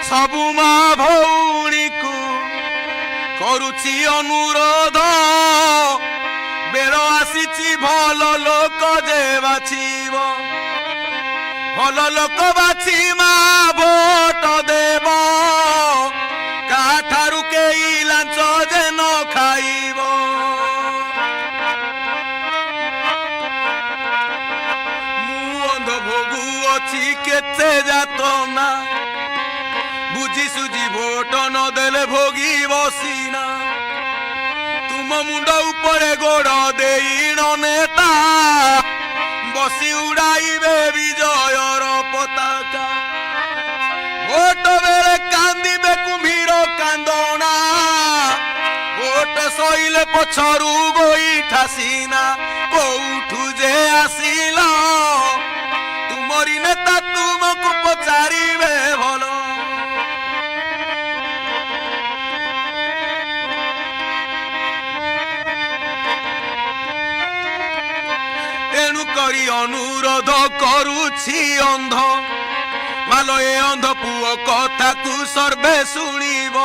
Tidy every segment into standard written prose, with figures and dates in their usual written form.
सबु मा भौणी को करुची अनुरोध बेर आसी भल लोक जे बाछिब भल लोक बाछी मा भोट देव काठारु केई लांच जे न खाइब मु अंध भोगु अछि केते जातना बुझी सुझी भोट न देले भोगी बसीना तुम मुंड उपरे गोड़ देईण नेता बसी उड़ाइबे विजयर पताका भोट बेले कांदिबे कुम्भीर कांदना भोट सइले पछरु गोईठा सीना कोउठु जे आसिल तुमरी नेता तुमको पचारिबे भलो तेणु करी अनुरोध करुछि अंध मालो ए अंध पुओ कथा कु सर्वे सुनिब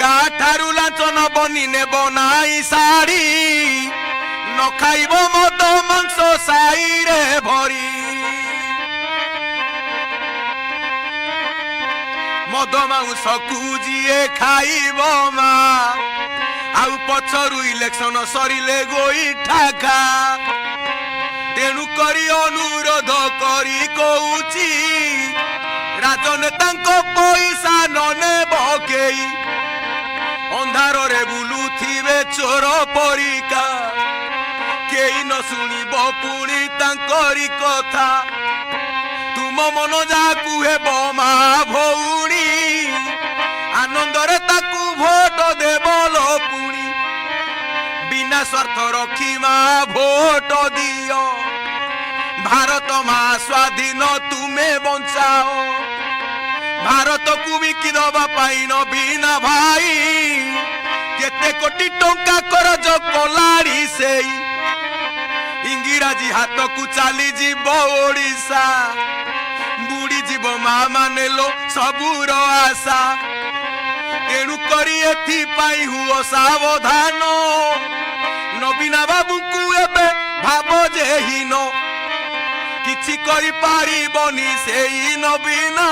काठारु लांच नबनी नेब नाई साड़ी न खाइब मद मांस साई रे भरी मद मांस कु जिए खाइब मा आउ पछरु इलेक्शन सरिले गोईठा खा तेणु करी अनुरोध करी कौची राजनेता पैसा न नेब केई अंधार रे बुलुथिबे चोर परिका केई न शुणिब पुणी तांकरी कथा तुम मन जाकु हेब मा भौणी आनंदरे ताकु भोट देब लो पुणी बिना स्वार्थ रखी मा भोट दियो भारत मा स्वाधीन तुमे बंचाओ भारत को बिकी दबा पाई न बिना भाई केते कोटी टंका करज कलाड़ी सेई इंगिराजी हाथ को चली जीव ओडिशा बुड़ी जीव मा माने लो सबुर आशा तेणु करी एथि पाई हुओ सावधान नवीना बाबू को एबे भाबो जे हीन किछि करि पारिबनी सेई नवीना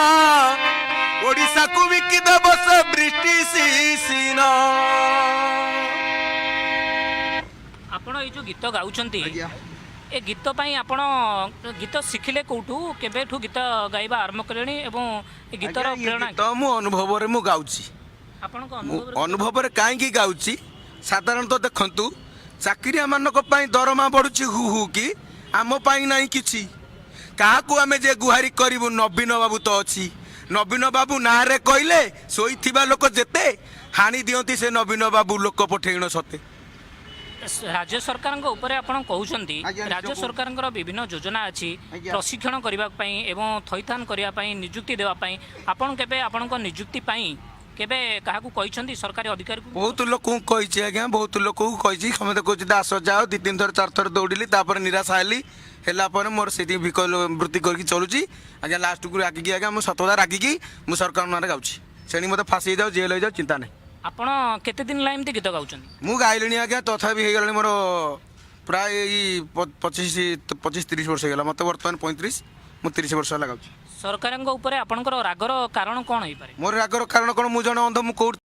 ओडिशा को बिकी देब से ब्रिटिश सीना आपण ए जो गीत गाउचंती ए गीत पाई आपण गीत शिखिले कोठू केबेठू गीत गाइबा आरंभ करेनी एवं ए गीतर प्रेरणा तो मु अनुभव रे मु गाउची आपण को अनुभव रे काहे की गाउची साधारणतः देखंतु चाकरिया मानक पाई दरमा बढ़ुची हु हु की आम पाई नहीं किछि काहाकू आमे जे गुहारी करिवु नवीन बाबू तो अछि नवीन बाबू नारे कहले सोईथिबा लोक जेते हानि दियंती से नवीन बाबू लोक पठेइण सते राज्य सरकार उपरे आपण कहउचंती राज्य सरकार विभिन्न योजना अछि प्रशिक्षण करबा पई एवं थैथान करबा पई नियुक्ति देबा पई आपण केबे आपण को नियुक्ति पई केबे काहाकू कहिसंती सरकारी अधिकारी को बहुत लोक को कहिछि आज्ञा बहुत लोक को कहिछि समते कहछि दास जाओ 2-3 थर 4 थर दौड़िली तापर निराश आली हेला पर मोर सेति विकल वृत्ति करके चलुची आज्ञा लास्ट को रागी आज्ञा मु सतदा रागी की मु सरकार नारे गाउछि सेणी मते फासी जाओ जेल हो जाओ चिंता नै आपण केते दिन लाइम ते गीत गाउचंती मु गाइलणी आज्ञा तथापि हे गलणी मोर प्राय 25-30 वर्ष गेला मते वर्तमान 35 मु 30 वर्ष लगाउछि सरकार उपरे आपणकर रागर कारण कोन होई पारे मोर रागर कारण कोन मु जण अंध मु